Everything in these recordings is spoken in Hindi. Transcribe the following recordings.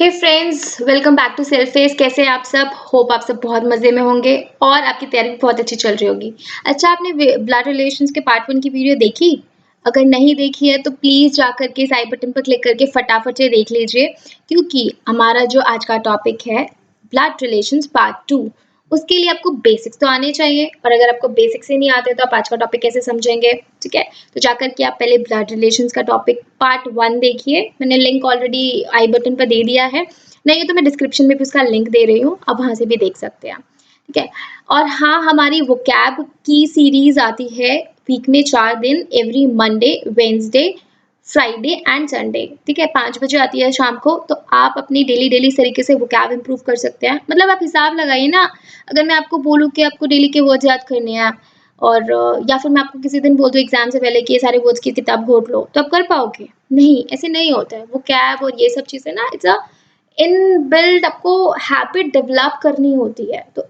Hey friends, welcome back to self face. कैसे हैं आप सब? होप आप सब बहुत मज़े में होंगे और आपकी तैयारी भी बहुत अच्छी चल रही होगी। अच्छा, आपने ब्लड रिलेशंस के पार्ट 1 की वीडियो देखी? अगर नहीं देखी है तो प्लीज़ जाकर के इस आई बटन पर क्लिक करके फटाफट से देख लीजिए, क्योंकि हमारा जो आज का टॉपिक है ब्लड रिलेशंस पार्ट 2, उसके लिए आपको बेसिक्स तो आने चाहिए। और अगर आपको बेसिक्स ही नहीं आते तो आप आज का टॉपिक कैसे समझेंगे? ठीक है, तो जाकर के आप पहले ब्लड रिलेशंस का टॉपिक पार्ट 1 देखिए। मैंने लिंक ऑलरेडी आई बटन पर दे दिया है, नहीं तो मैं डिस्क्रिप्शन में भी उसका लिंक दे रही हूँ, आप वहाँ से भी देख सकते हैं। ठीक है, और हाँ, हमारी वोकैब की सीरीज आती है वीक में 4 दिन, every Monday, Wednesday, Friday and Sunday. ठीक है, 5 बजे आती है शाम को। तो आप अपनी डेली इस तरीके से वोकैब इंप्रूव कर सकते हैं। मतलब आप हिसाब लगाइए ना, अगर मैं आपको बोलूँ कि आपको डेली के वर्ड्स याद करने हैं और या फिर मैं आपको किसी दिन बोल दूँ एग्जाम से पहले कि ये सारे वर्ड्स की किताब घोट लो, तो आप कर पाओगे? नहीं, ऐसे नहीं होता है। वोकैब और ये सब चीज़ें ना, इट्स अ इनबिल्ट, आपको हैबिट डेवलप करनी होती है। तो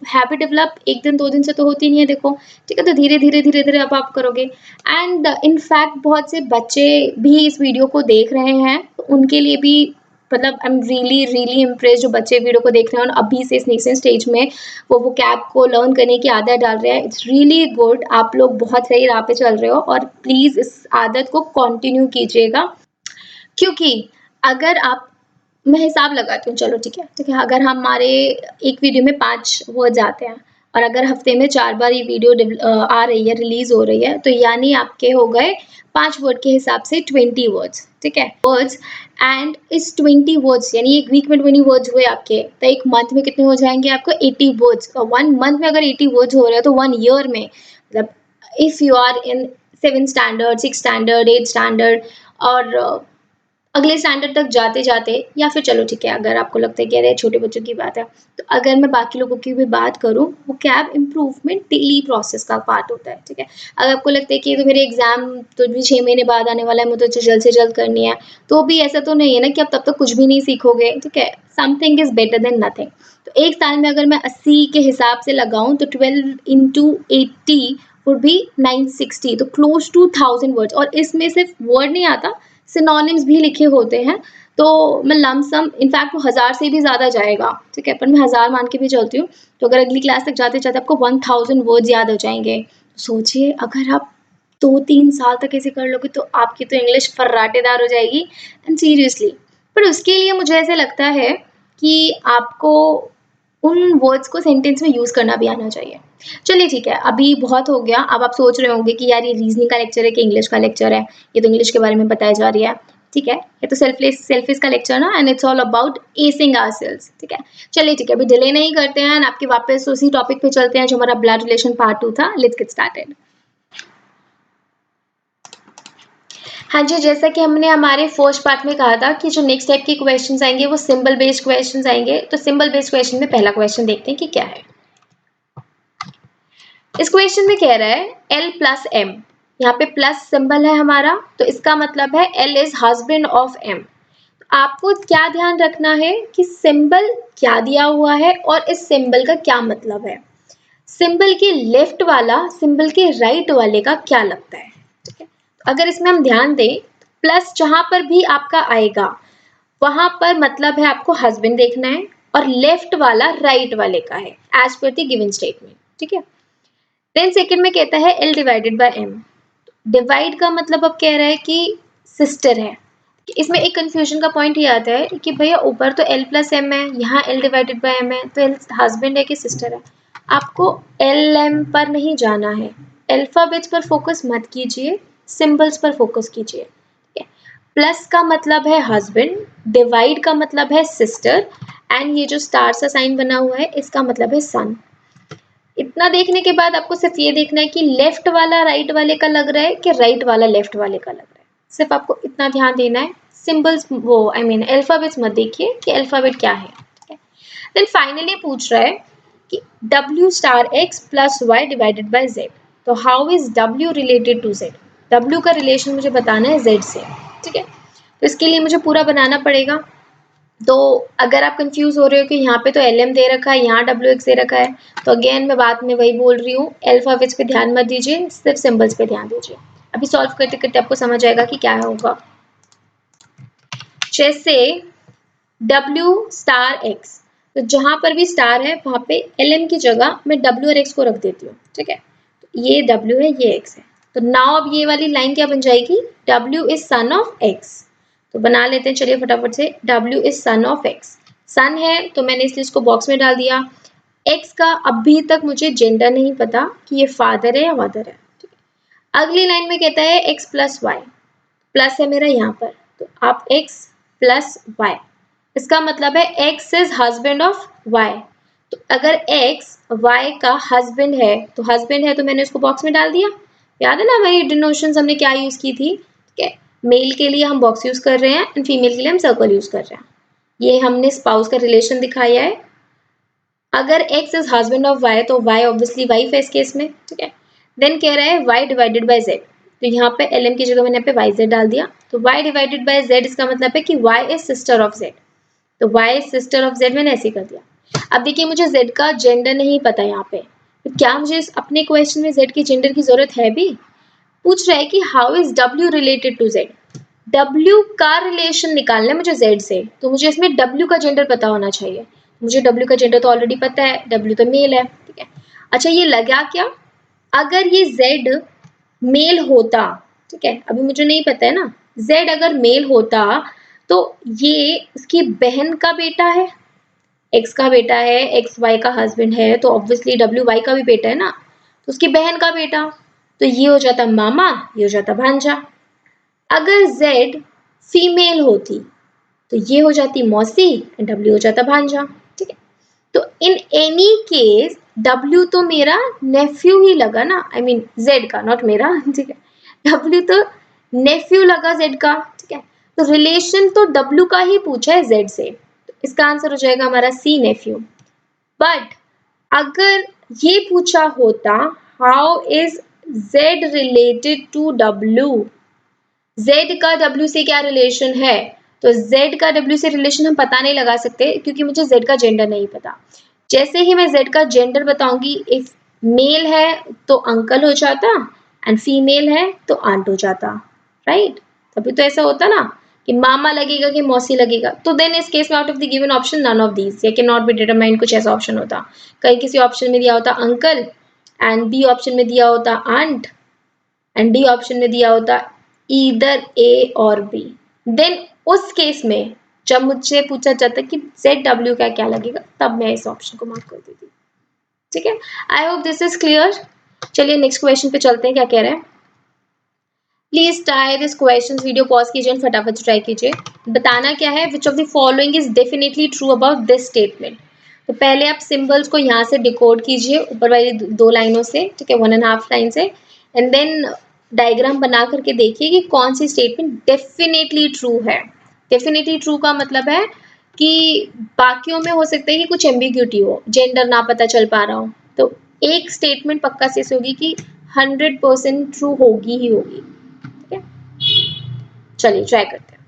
हैबिट डेवलप 1 दिन 2 दिन से तो होती नहीं है, देखो। ठीक है, तो धीरे-धीरे अब आप करोगे। एंड इनफैक्ट बहुत से बच्चे भी इस वीडियो को देख रहे हैं, तो उनके लिए भी मतलब आई एम रियली इम्प्रेस्ड, जो बच्चे वीडियो को देख रहे हैं और अभी से इस नेसेंट स्टेज में वो वोकैब को लर्न करने की आदत डाल रहे हैं। इट्स रियली गुड, आप लोग बहुत सही राह पे चल रहे हो और प्लीज़ इस आदत को कंटिन्यू कीजिएगा, क्योंकि अगर आप, मैं हिसाब लगाती हूँ, चलो ठीक है, अगर हमारे एक वीडियो में 5 वर्ड्स आते हैं और अगर हफ्ते में 4 बार ये वीडियो आ रही है, रिलीज हो रही है, तो यानी आपके हो गए 5 वर्ड के हिसाब से 20 वर्ड्स। ठीक है, वर्ड्स। एंड इस 20 वर्ड्स यानी एक वीक में 20 वर्ड्स हुए आपके, तो एक मंथ में कितने हो जाएंगे आपको? 80 वर्ड्स। और 1 मंथ में अगर 80 वर्ड्स हो रहे हैं तो 1 ईयर में, मतलब if you are in 7 standard, 6 standard, 8 standard और अगले स्टैंडर्ड तक जाते-जाते, या फिर चलो ठीक है, अगर आपको लगता है कि अरे छोटे बच्चों की बात है, तो अगर मैं बाकी लोगों की भी बात करूँ, वोकैब इम्प्रूवमेंट डेली प्रोसेस का पार्ट होता है। ठीक है, अगर आपको लगता है कि ये तो मेरे एग्जाम तो भी 6 महीने बाद आने वाला है, मुझे तो जल्द से जल्द करनी है, तो भी ऐसा तो नहीं है ना कि आप तब तक कुछ भी नहीं सीखोगे। ठीक है, something is better than nothing. तो एक साल में अगर मैं 80 के हिसाब से लगाऊं तो 12 इंटू 80 वुड बी 960, तो क्लोज टू 1000 वर्ड्स। और इसमें सिर्फ वर्ड नहीं आता, सिनोनिम्स भी लिखे होते हैं। तो मैं लमसम, इनफैक्ट वो 1000 से भी ज़्यादा जाएगा। ठीक है, पर मैं 1000 मान के भी चलती हूँ। तो अगर अगली क्लास तक जाते-जाते आपको 1000 वर्ड्स याद हो जाएंगे, सोचिए अगर आप 2-3 साल तक ऐसे कर लोगे तो आपकी तो इंग्लिश फर्राटेदार हो जाएगी। एंड सीरियसली, पर उसके लिए मुझे ऐसे लगता है कि आपको उन वर्ड्स को सेंटेंस में यूज़ करना भी आना चाहिए। चलिए ठीक है, अभी बहुत हो गया। अब आप सोच रहे होंगे कि यार ये रीजनिंग का लेक्चर है कि इंग्लिश का लेक्चर है, ये तो इंग्लिश के बारे में बताया जा रही है। ठीक है, ये तो सेल्फिश का लेक्चर ना, and it's all about acing ourselves. ठीक है, चलिए ठीक है, अभी डिले नहीं करते हैं एंड आपके वापस उसी टॉपिक पे चलते हैं जो हमारा ब्लड रिलेशन पार्ट 2 था। Let's get started. हाँ जी, जैसा कि हमने हमारे फर्स्ट पार्ट में कहा था कि जो नेक्स्ट टाइप के क्वेश्चंस आएंगे वो सिंबल बेस्ड क्वेश्चंस आएंगे। तो सिंबल बेस्ड क्वेश्चन में पहला क्वेश्चन देखते हैं कि क्या है। इस क्वेश्चन में कह रहा है L प्लस M, यहाँ पे प्लस सिंबल है हमारा, तो इसका मतलब है L is husband of M। आपको क्या ध्यान रखना है कि सिंबल क्या दिया हुआ है और इस सिंबल का क्या मतलब है। सिंबल के लेफ्ट वाला सिंबल के राइट वाले का क्या लगता है। ठीक है, अगर इसमें हम ध्यान दें, प्लस जहां पर भी आपका आएगा वहां पर मतलब है आपको हस्बैंड देखना है और लेफ्ट वाला राइट वाले का है, as per the given statement. ठीक है, देन सेकंड में कहता है L divided by M। Divide का मतलब अब कह रहा है कि सिस्टर है। इसमें एक कंफ्यूजन का पॉइंट ये आता है कि भैया ऊपर तो L प्लस M है, यहाँ L डिवाइडेड बाय M है, तो L हस्बैंड है कि सिस्टर है। आपको LM पर नहीं जाना है, अल्फाबेट्स पर फोकस मत कीजिए, सिंबल्स पर फोकस कीजिए। प्लस का मतलब है हस्बैंड, डिवाइड का मतलब है सिस्टर, एंड ये जो स्टार सा साइन बना हुआ है इसका मतलब है सन। इतना देखने के बाद आपको सिर्फ ये देखना है कि लेफ्ट वाला राइट वाले का लग रहा है कि राइट वाला लेफ्ट वाले का लग रहा है। सिर्फ आपको इतना ध्यान देना है। सिंबल्स वो आई मीन अल्फाबेट्स मत देखिए कि अल्फाबेट क्या है। ठीक है, देन फाइनली पूछ रहा है कि W star X plus Y divided by Z, तो how is W related to Z। W का रिलेशन मुझे बताना है Z से। ठीक है, तो इसके लिए मुझे पूरा बनाना पड़ेगा। तो अगर आप कंफ्यूज हो रहे हो कि यहाँ पे तो LM दे रखा है, यहाँ WX दे रखा है, तो अगेन मैं बात में वही बोल रही हूँ, अल्फाबेट्स पे ध्यान मत दीजिए, सिर्फ सिंबल्स पे ध्यान दीजिए। अभी सॉल्व करते करते आपको समझ आएगा कि क्या होगा। जैसे W स्टार X। तो जहां पर भी स्टार है वहां पे LM की जगह मैं W और X को रख देती हूँ, ठीक है। तो ये W है, ये X है। तो नाउ अब ये वाली लाइन क्या बन जाएगी, W is son of X। तो बना लेते हैं, चलिए फटाफट से। W is son of X, सन है तो मैंने इसलिए इसको बॉक्स में डाल दिया। X का अभी तक मुझे जेंडर नहीं पता कि ये फादर है या मदर है, ठीक है। अगली लाइन में कहता है X प्लस वाई, प्लस है मेरा यहाँ पर, तो आप X प्लस वाई, इसका मतलब है X is husband of Y। तो अगर X Y का हस्बैंड है तो हस्बैंड है तो मैंने उसको बॉक्स में डाल दिया। याद है ना हमारी डिनोशंस हमने क्या यूज की थी, ठीक है। मेल के लिए हम बॉक्स यूज कर रहे हैं एंड फीमेल के लिए हम सर्कल यूज कर रहे हैं। ये हमने स्पाउस का रिलेशन दिखाया है। अगर X is husband of Y तो Y ऑब्वियसली वाइफ है इस केस में, ठीक है। देन कह रहा है Y डिवाइडेड बाय Z, तो यहाँ पे LM की जगह मैंने यहाँ पे YZ डाल दिया। तो Y डिवाइडेड बाय Z इसका मतलब है कि Y is sister of Z, तो Y is sister of Z मैंने ऐसे कर दिया। अब देखिए मुझे Z का जेंडर नहीं पता यहाँ पे, तो क्या मुझे अपने क्वेश्चन में Z की जेंडर की जरूरत है भी। पूछ रहा है कि how is W related to Z, W का रिलेशन निकालना है मुझे Z से, तो मुझे इसमें W का जेंडर पता होना चाहिए। मुझे W का जेंडर तो ऑलरेडी पता है, W तो मेल है, ठीक है। अच्छा ये लगा क्या, अगर ये Z मेल होता, ठीक है, अभी मुझे नहीं पता है ना, Z अगर मेल होता तो ये उसकी बहन का बेटा है, X का बेटा है, X Y का हस्बैंड है, तो ऑब्वियसली W Y का भी बेटा है ना, तो उसकी बहन का बेटा, तो ये हो जाता मामा, ये हो जाता भांजा। अगर Z फीमेल होती तो ये हो जाती मौसी एंड W हो जाता भांजा, ठीक है। तो इन एनी केस W तो मेरा नेफ्यू ही लगा ना, आई मीन Z का, नॉट मेरा, ठीक है। W तो नेफ्यू लगा Z का, ठीक है। तो रिलेशन तो W का ही पूछा है Z से, तो इसका आंसर हो जाएगा हमारा C नेफ्यू। बट अगर ये पूछा होता how is Z related to W, Z का W से क्या रिलेशन है, तो Z का W से रिलेशन हम पता नहीं लगा सकते क्योंकि मुझे Z का जेंडर नहीं पता। जैसे ही मैं Z का जेंडर बताऊंगी, इफ मेल है तो अंकल हो जाता एंड फीमेल है तो आंट हो जाता, राइट। तभी तो ऐसा होता ना कि मामा लगेगा कि मौसी लगेगा, तो देन इस केस में out of the given option none of these, ये कैन नॉट बी डिटरमाइंड, कुछ ऐसा ऑप्शन होता। कहीं किसी ऑप्शन में दिया होता अंकल एंड बी ऑप्शन में दिया होता आंट एंड डी ऑप्शन में दिया होता ईदर ए और बी, देन उस केस में जब मुझसे पूछा जाता कि ZW का क्या लगेगा, तब मैं इस ऑप्शन को मार्क कर देती, ठीक है। I hope this is clear. चलिए नेक्स्ट क्वेश्चन पे चलते हैं, क्या कह रहे हैं। Please try this question, video pause कीजिए फटाफट से ट्राई कीजिए। बताना क्या है, which of the following is definitely true about this statement. तो पहले आप सिंबल्स को यहाँ से डिकोड कीजिए ऊपर वाली दो लाइनों से, ठीक है, 1.5 लाइन से, एंड देन डायग्राम बना करके देखिए कि कौन सी स्टेटमेंट डेफिनेटली ट्रू है। डेफिनेटली ट्रू का मतलब है कि बाकियों में हो सकता है कि कुछ एम्बिग्यूटी हो, जेंडर ना पता चल पा रहा हो, तो एक स्टेटमेंट पक्का से होगी कि 100% ट्रू होगी ही होगी, ठीक है। चलिए ट्राई करते हैं।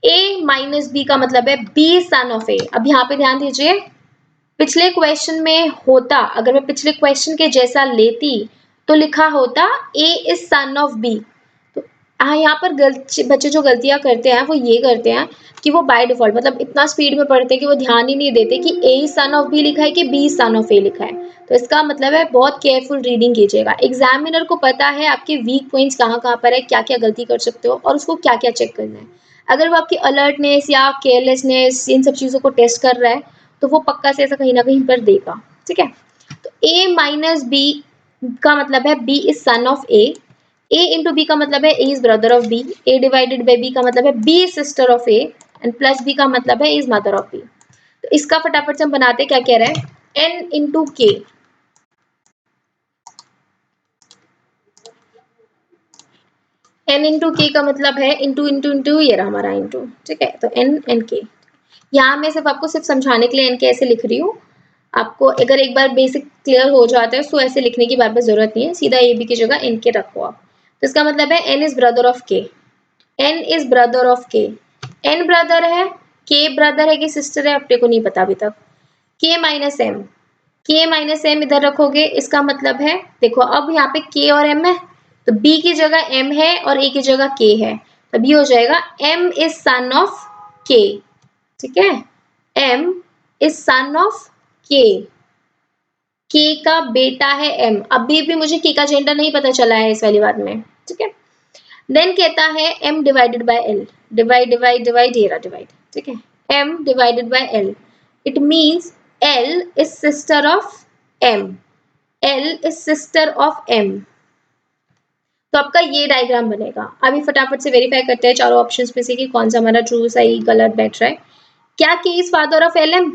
A माइनस बी का मतलब है B सन ऑफ A। अब यहाँ पे ध्यान दीजिए, पिछले क्वेश्चन में होता, अगर मैं पिछले क्वेश्चन के जैसा लेती तो लिखा होता A is son of B। तो यहाँ पर बच्चे जो गलतियां करते हैं वो ये करते हैं कि वो बाय डिफॉल्ट मतलब इतना स्पीड में पढ़ते हैं कि वो ध्यान ही नहीं देते कि A is son of B लिखा है कि B is son of A लिखा है। तो इसका मतलब है बहुत केयरफुल रीडिंग कीजिएगा। एग्जामिनर को पता है आपके वीक पॉइंट्स कहाँ पर है, क्या क्या गलती कर सकते हो और उसको क्या क्या चेक करना है। अगर वो आपकी अलर्टनेस या केयरलेसनेस इन सब चीज़ों को टेस्ट कर रहा है तो वो पक्का से ऐसा कहीं ना कहीं पर देगा, ठीक है। तो A माइनस बी का मतलब है B is son of A, A into B का मतलब है A is brother of B, A divided by B का मतलब है B is sister of A and plus B का मतलब है इज मदर ऑफ B। तो इसका फटाफट से हम बनाते, क्या कह रहे हैं, N into K। N into K का मतलब है इंटू इंटू इंटू, ये रहा हमारा इंटू, ठीक है। तो N एंड K, यहाँ मैं आपको सिर्फ समझाने के लिए N के ऐसे लिख रही हूँ। आपको अगर एक बार बेसिक क्लियर हो जाता है तो ऐसे लिखने की बार बार जरूरत नहीं है, सीधा ए बी की जगह एन के रखो आप। तो इसका मतलब है N is brother of K, N is brother of K, N brother है, के ब्रदर है कि सिस्टर है अपने को नहीं पता अभी तक। के माइनस एम, के माइनस एम इधर रखोगे, इसका मतलब है देखो अब यहाँ पे के और एम है तो बी की जगह एम है और ए की जगह के है, तब ये हो जाएगा एम इज सन ऑफ के, ठीक है। M is son of K, K का बेटा है M। अभी भी मुझे K का जेंडर नहीं पता चला है इस वाली बात में, ठीक है। देन कहता है M divided by L, divide divide divide, ये रहा डिवाइड, ठीक है। M divided by L, it means L is sister of M, L is sister of M। तो आपका ये डायग्राम बनेगा। अभी फटाफट से वेरीफाई करते हैं चारों ऑप्शंस में से कि कौन सा हमारा ट्रू, सही, गलत बैठ रहा है। क्या K is father of LM?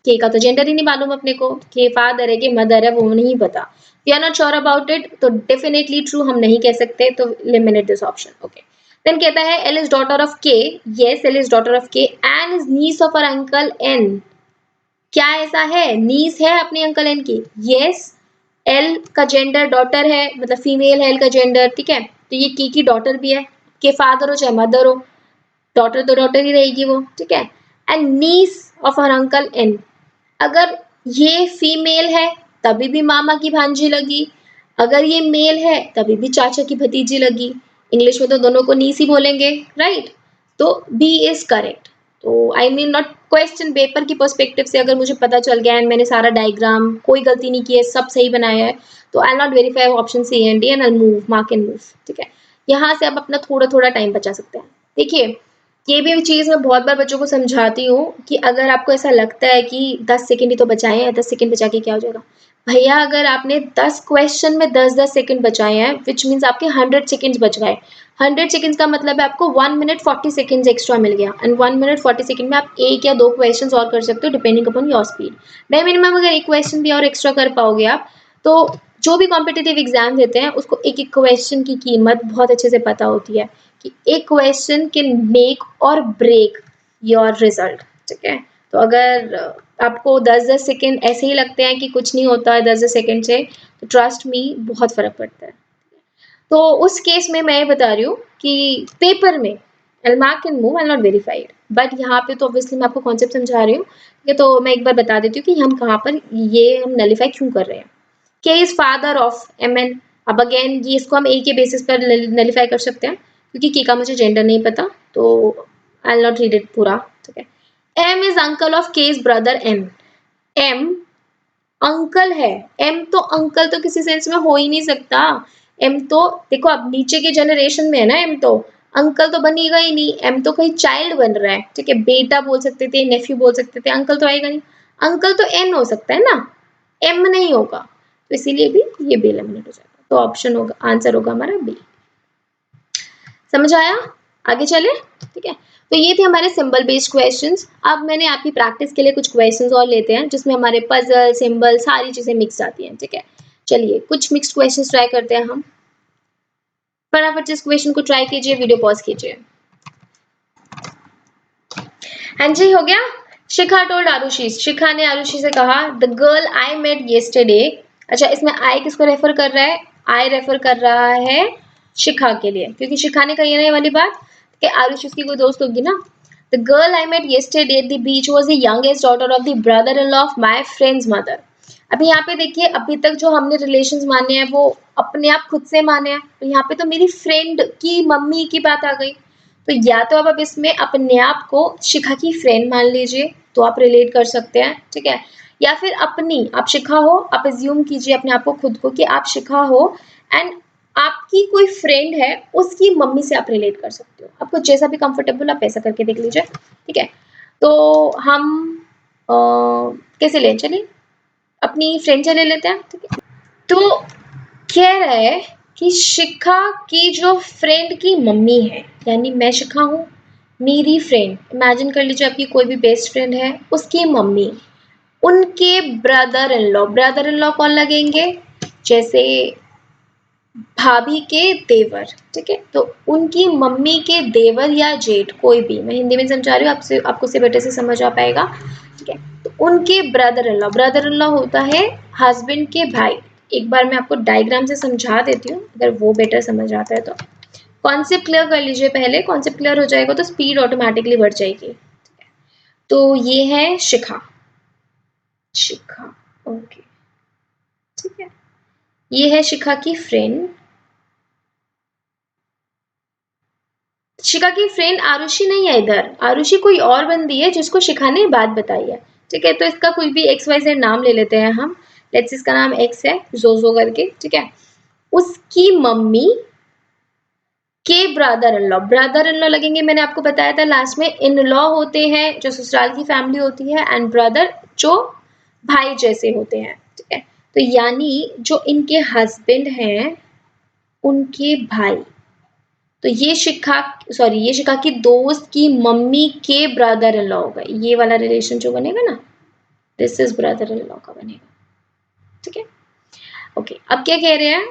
K का तो जेंडर ही नहीं मालूम अपने को, K फादर है कि मदर है वो नहीं पता। We are not sure about it, तो डेफिनेटली ट्रू हम नहीं कह सकते, तो eliminate this option. Okay, then कहता है L is daughter of K, yes L is daughter of K and is niece of her uncle N। क्या ऐसा है? नीस है अपने अंकल N की, यस। L का जेंडर डॉटर है, मतलब फीमेल है L का जेंडर, ठीक है। तो ये K की डॉटर भी है, के फादर हो चाहे मदर हो, डॉटर तो डॉटर ही रहेगी वो, ठीक है। And niece of her uncle N, अगर ये फीमेल है तभी भी मामा की भांजी लगी, अगर ये मेल है तभी भी चाचा की भतीजी लगी। इंग्लिश में तो दोनों को नीस ही बोलेंगे, राइट। तो बी इज करेक्ट। तो I mean not question, paper की पर्सपेक्टिव से अगर मुझे पता चल गया एंड मैंने सारा डायग्राम, कोई गलती नहीं की है, सब सही बनाया है, तो I not verify option C and D and I move, mark and move, ठीक है। यहाँ से आप अपना थोड़ा थोड़ा टाइम बचा सकते हैं। देखिए, ये भी चीज़ मैं बहुत बार बच्चों को समझाती हूँ कि अगर आपको ऐसा लगता है कि 10 सेकंड ही तो बचाए हैं, 10 सेकंड बचा के क्या हो जाएगा? भैया, अगर आपने 10 क्वेश्चन में 10-10 सेकंड बचाए हैं, विच मीन्स आपके 100 सेकंड्स बच गए। 100 सेकंड्स का मतलब है आपको 1 मिनट 40 सेकंड्स एक्स्ट्रा मिल गया, एंड 1 मिनट 40 सेकंड में आप 1 या 2 क्वेश्चंस और कर सकते हो depending upon your speed. Bye minimum अगर एक क्वेश्चन भी और एक्स्ट्रा कर पाओगे आप, तो जो भी कॉम्पिटिटिव एग्जाम देते हैं उसको एक एक क्वेश्चन की कीमत बहुत अच्छे से पता होती है कि एक क्वेश्चन कैन मेक और ब्रेक योर रिजल्ट, ठीक है। तो अगर आपको 10-10 सेकंड ऐसे ही लगते हैं कि कुछ नहीं होता है 10-10 सेकंड से, तो ट्रस्ट मी बहुत फर्क पड़ता है। तो उस केस में मैं बता रही हूँ कि पेपर में I'll mark and move, I'll not verify it, but यहाँ पे तो ऑब्वियसली मैं आपको कॉन्सेप्ट समझा रही हूँ, ठीक है। तो मैं एक बार बता देती हूँ कि हम कहाँ पर ये हम नलीफाई क्यों कर रहे हैं। K is father of MN, अब अगेन ये इसको हम A के बेसिस पर नलीफाई कर सकते हैं क्योंकि K का मुझे जेंडर नहीं पता, तो I'll not read it पूरा, ठीक है। M is uncle of K is brother M, M uncle है, M तो अंकल तो किसी सेंस में हो ही नहीं सकता। M तो देखो अब नीचे के जनरेशन में है ना, M तो अंकल तो बनेगा ही नहीं, M तो कहीं चाइल्ड बन रहा है, ठीक है। बेटा बोल सकते थे, नेफ्यू बोल सकते थे, अंकल तो आएगा नहीं। अंकल तो N हो सकता है ना, M नहीं होगा, तो इसीलिए भी ये बी एलिमिनेट हो जाएगा। तो ऑप्शन होगा, आंसर होगा हमारा बी। समझ आया? आगे चले, ठीक है। तो ये थे हमारे सिंबल बेस्ड क्वेश्चंस। अब मैंने आपकी प्रैक्टिस के लिए कुछ क्वेश्चंस और लेते हैं जिसमें हमारे पजल, सिंबल, सारी चीजें मिक्स आती हैं, ठीक है। चलिए कुछ मिक्स्ड क्वेश्चंस ट्राई करते हैं हम। फटाफट इस क्वेश्चन को ट्राई कीजिए, वीडियो पॉज कीजिए। हाँ जी, हो गया। शिखा टोल्ड आरुषि, शिखा ने आरुषि से कहा the girl I met yesterday. अच्छा, इसमें आई किसको रेफर कर रहा है? आई रेफर कर रहा है शिखा के लिए, क्योंकि शिखा ने कही ना वाली बात कि आरुषि उसकी कोई दोस्त होगी ना। The girl I met yesterday at the beach was the youngest daughter of the brother in law of my friend's mother. अभी यहाँ पे देखिए, अभी तक जो हमने रिलेशंस माने हैं वो अपने आप खुद से माने हैं, तो यहाँ पे तो मेरी फ्रेंड की मम्मी की बात आ गई। तो या तो अब इसमें अपने आप को शिखा की फ्रेंड मान लीजिए, तो आप रिलेट कर सकते हैं, ठीक है। या फिर अपनी, आप शिखा हो, आप एज्यूम कीजिए अपने आप को, खुद को, कि आप शिखा हो एंड आपकी कोई फ्रेंड है, उसकी मम्मी से आप रिलेट कर सकते हो। आपको जैसा भी कंफर्टेबल आप वैसा करके देख लीजिए, ठीक है। तो हम कैसे लें? चलिए अपनी फ्रेंड से ले लेते हैं, ठीक है। तो कह रहा है कि शिखा की जो फ्रेंड की मम्मी है, यानी मैं शिखा हूँ, मेरी फ्रेंड, इमेजिन कर लीजिए आपकी कोई भी बेस्ट फ्रेंड है, उसकी मम्मी, उनके ब्रदर इन लॉ कौन लगेंगे? जैसे भाभी के देवर, ठीक है। तो उनकी मम्मी के देवर या जेठ, कोई भी, मैं हिंदी में समझा रही हूँ, आपसे आपको से बेटर से समझ आ पाएगा, ठीक है। तो उनके ब्रदर इन लॉ होता है हस्बैंड के भाई। एक बार मैं आपको डायग्राम से समझा देती हूँ, अगर वो बेटर समझ आता है तो। कॉन्सेप्ट क्लियर कर लीजिए पहले, कॉन्सेप्ट क्लियर हो जाएगा तो स्पीड ऑटोमेटिकली बढ़ जाएगी। तो ये है शिखा, शिखा, ओके, ठीक है। ये है शिखा की फ्रेंड, शिखा की फ्रेंड आरुषि नहीं है इधर, आरुषि कोई और बंदी है जिसको शिखा ने बात बताई है। ठीक है, तो इसका कोई भी एक्स वाई जेड नाम ले लेते हैं हम। लेट्स इसका नाम एक्स है, जोजो करके। ठीक है, उसकी मम्मी के ब्रदर इन लॉ लगेंगे। मैंने आपको बताया था लास्ट में, इन लॉ होते हैं जो ससुराल की फैमिली होती है, एंड ब्रदर जो भाई जैसे होते हैं। ठीक है, तो यानी जो इनके हस्बैंड हैं उनके भाई, तो ये शिखा की दोस्त की मम्मी के ब्रदर इन लॉ होगा। ये वाला रिलेशन जो बनेगा ना, this is brother in law का बनेगा। ठीक है, ओके। अब क्या कह रहे हैं,